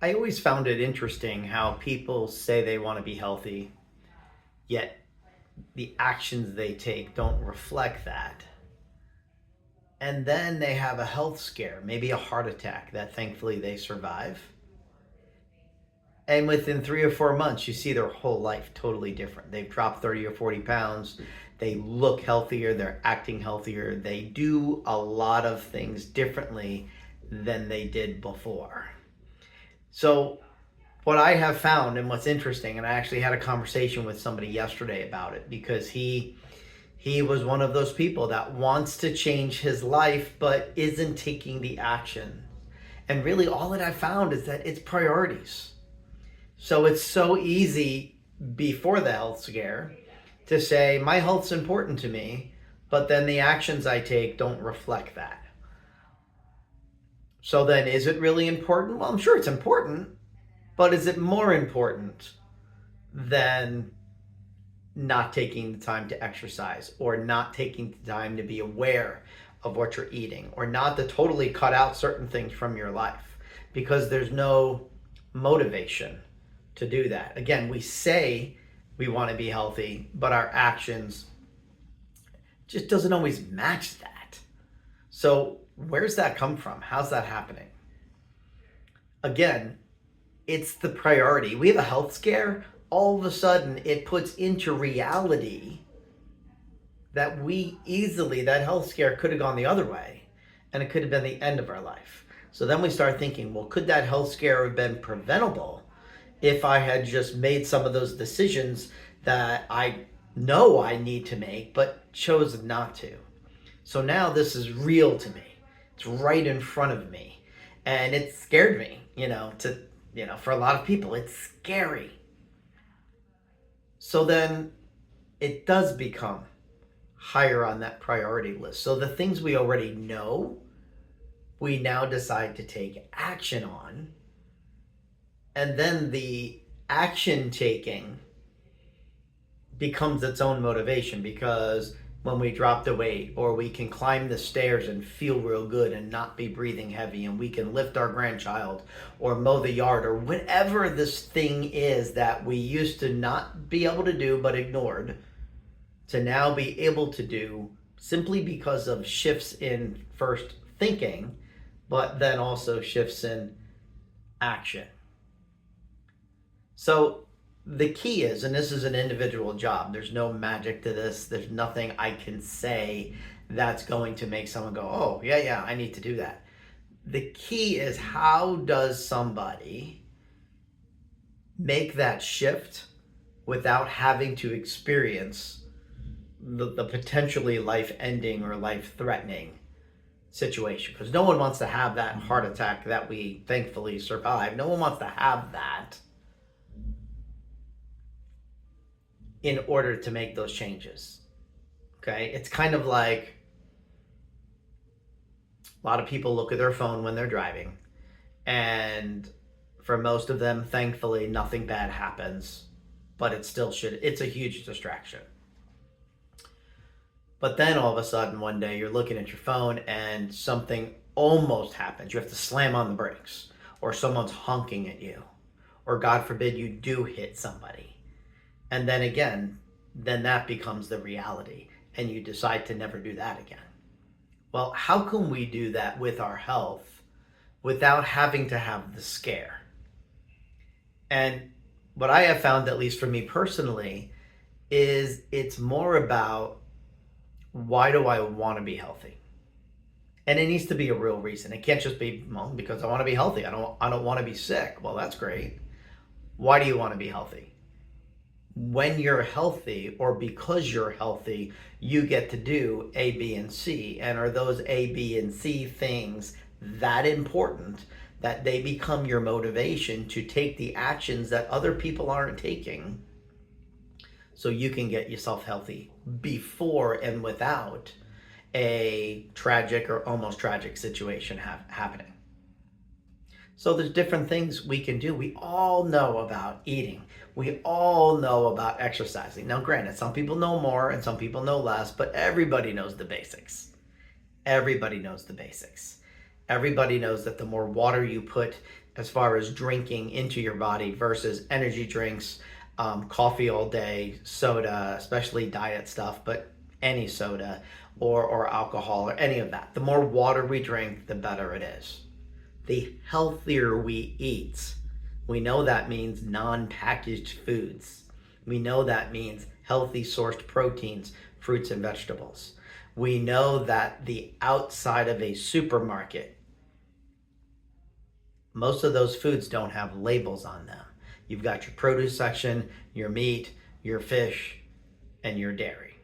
I always found it interesting how people say they want to be healthy, yet the actions they take don't reflect that. And then they have a health scare, maybe a heart attack that thankfully they survive. And within 3 or 4 months, you see their whole life totally different. They've dropped 30 or 40 pounds. They look healthier. They're acting healthier. They do a lot of things differently than they did before. So, what I have found and what's interesting, and I actually had a conversation with somebody yesterday about it because he was one of those people that wants to change his life but isn't taking the action. And really all that I found is that it's priorities. So it's so easy before the health scare to say my health's important to me, but then the actions I take don't reflect that. So then is it really important? Well, I'm sure it's important, but is it more important than not taking the time to exercise or not taking the time to be aware of what you're eating or not to totally cut out certain things from your life because there's no motivation to do that? Again, we say we want to be healthy, but our actions just doesn't always match that. So where's that come from? How's that happening? Again, it's the priority. We have a health scare. All of a sudden, it puts into reality that that health scare could have gone the other way and it could have been the end of our life. So then we start thinking, well, could that health scare have been preventable if I had just made some of those decisions that I know I need to make, but chose not to? So now this is real to me. It's right in front of me. And it scared me, for a lot of people, it's scary. So then it does become higher on that priority list. So the things we already know, we now decide to take action on. And then the action taking becomes its own motivation because when we drop the weight or we can climb the stairs and feel real good and not be breathing heavy and we can lift our grandchild or mow the yard or whatever this thing is that we used to not be able to do but ignored to now be able to do simply because of shifts in first thinking but then also shifts in action. So the key is, and this is an individual job, there's no magic to this, there's nothing I can say that's going to make someone go, oh, yeah, I need to do that. The key is, how does somebody make that shift without having to experience the potentially life-ending or life-threatening situation? Because no one wants to have that heart attack that we thankfully survived. No one wants to have that in order to make those changes. Okay? It's kind of like a lot of people look at their phone when they're driving, and for most of them, thankfully, nothing bad happens, but it's a huge distraction. But then all of a sudden, one day, you're looking at your phone and something almost happens. You have to slam on the brakes, or someone's honking at you, or God forbid you do hit somebody. And then again, then that becomes the reality and you decide to never do that again. Well, how can we do that with our health without having to have the scare? And what I have found, at least for me personally, is it's more about, why do I want to be healthy? And it needs to be a real reason. It can't just be, well, because I want to be healthy. I don't want to be sick. Well, that's great. Why do you want to be healthy? When you're healthy, or because you're healthy, you get to do A, B, and C. And are those A, B, and C things that important that they become your motivation to take the actions that other people aren't taking so you can get yourself healthy before and without a tragic or almost tragic situation happening? So there's different things we can do. We all know about eating. We all know about exercising. Now, granted, some people know more and some people know less, but everybody knows the basics. Everybody knows the basics. Everybody knows that the more water you put as far as drinking into your body versus energy drinks, coffee all day, soda, especially diet stuff, but any soda or alcohol or any of that. The more water we drink, the better it is. The healthier we eat, we know that means non-packaged foods. We know that means healthy sourced proteins, fruits and vegetables. We know that the outside of a supermarket, most of those foods don't have labels on them. You've got your produce section, your meat, your fish, and your dairy.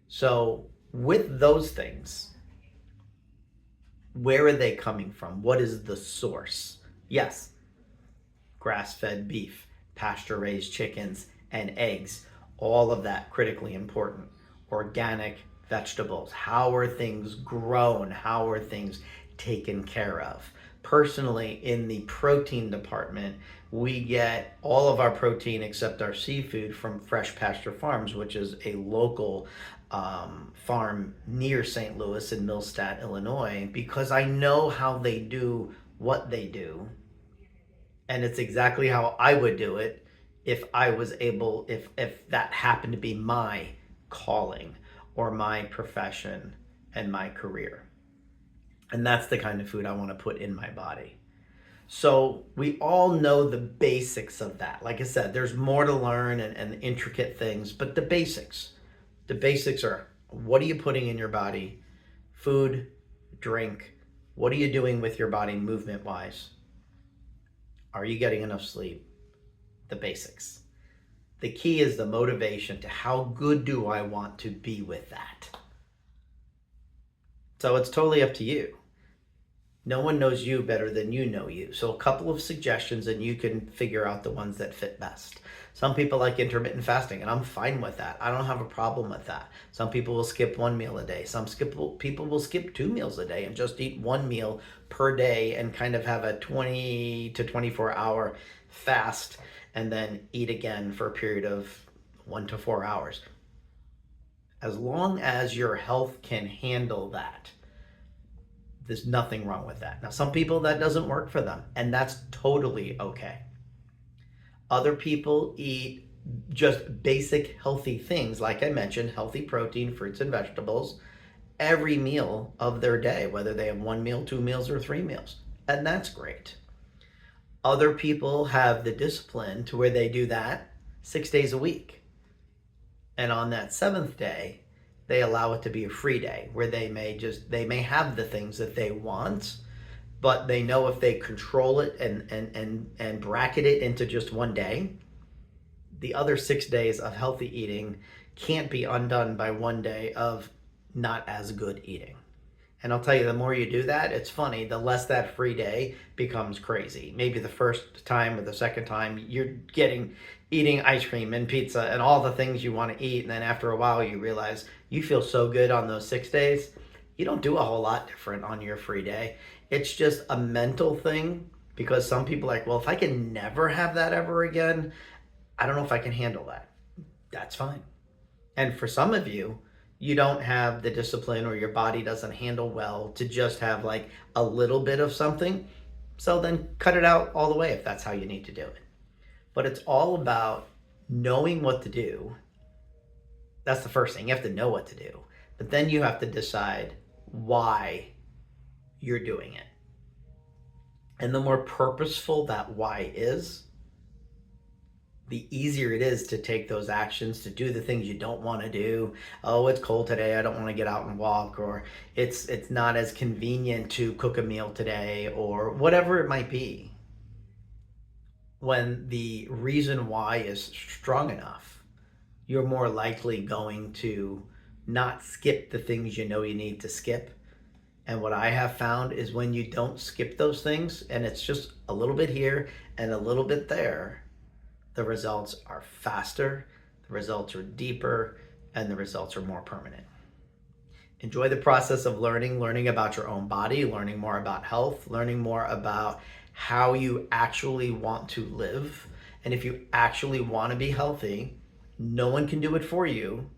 So with those things, where are they coming from? What is the source? Yes, grass-fed beef, pasture-raised chickens, and eggs, all of that critically important. Organic vegetables, how are things grown? How are things taken care of? Personally, in the protein department, we get all of our protein except our seafood from Fresh Pasture Farms, which is a local farm near St. Louis in Millstadt, Illinois, because I know how they do what they do. And it's exactly how I would do it if I was able, if that happened to be my calling or my profession and my career. And that's the kind of food I want to put in my body. So we all know the basics of that. Like I said, there's more to learn and intricate things, but the basics. The basics are, what are you putting in your body? Food, drink. What are you doing with your body movement-wise? Are you getting enough sleep? The basics. The key is the motivation to how good do I want to be with that? So it's totally up to you. No one knows you better than you know you. So a couple of suggestions and you can figure out the ones that fit best. Some people like intermittent fasting and I'm fine with that. I don't have a problem with that. Some people will skip one meal a day. People will skip 2 meals a day and just eat 1 meal per day and kind of have a 20 to 24 hour fast and then eat again for a period of 1 to 4 hours. As long as your health can handle that, there's nothing wrong with that. Now, some people that doesn't work for them, and that's totally okay. Other people eat just basic healthy things, like I mentioned, healthy protein, fruits and vegetables, every meal of their day, whether they have 1 meal, 2 meals, or 3 meals. And that's great. Other people have the discipline to where they do that 6 days a week. And on that 7th day, they allow it to be a free day where they may have the things that they want, but they know if they control it and bracket it into just 1 day, the other 6 days of healthy eating can't be undone by 1 day of not as good eating. And I'll tell you, the more you do that, it's funny, the less that free day becomes crazy. Maybe the first time or the second time you're eating ice cream and pizza and all the things you want to eat. And then after a while, you realize you feel so good on those 6 days. You don't do a whole lot different on your free day. It's just a mental thing because some people are like, well, if I can never have that ever again, I don't know if I can handle that. That's fine. And for some of you, you don't have the discipline or your body doesn't handle well to just have like a little bit of something. So then cut it out all the way if that's how you need to do it. But it's all about knowing what to do. That's the first thing. You have to know what to do. But then you have to decide why you're doing it. And the more purposeful that why is, the easier it is to take those actions, to do the things you don't want to do. Oh, it's cold today, I don't want to get out and walk, or it's not as convenient to cook a meal today, or whatever it might be. When the reason why is strong enough, you're more likely going to not skip the things you know you need to skip. And what I have found is when you don't skip those things, and it's just a little bit here and a little bit there, the results are faster, the results are deeper, and the results are more permanent. Enjoy the process of learning about your own body, learning more about health, learning more about how you actually want to live. And if you actually want to be healthy, no one can do it for you.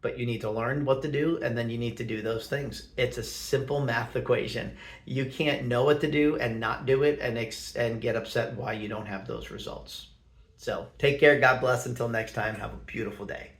but you need to learn what to do, and then you need to do those things. It's a simple math equation. You can't know what to do and not do it and get upset why you don't have those results. So take care. God bless. Until next time, have a beautiful day.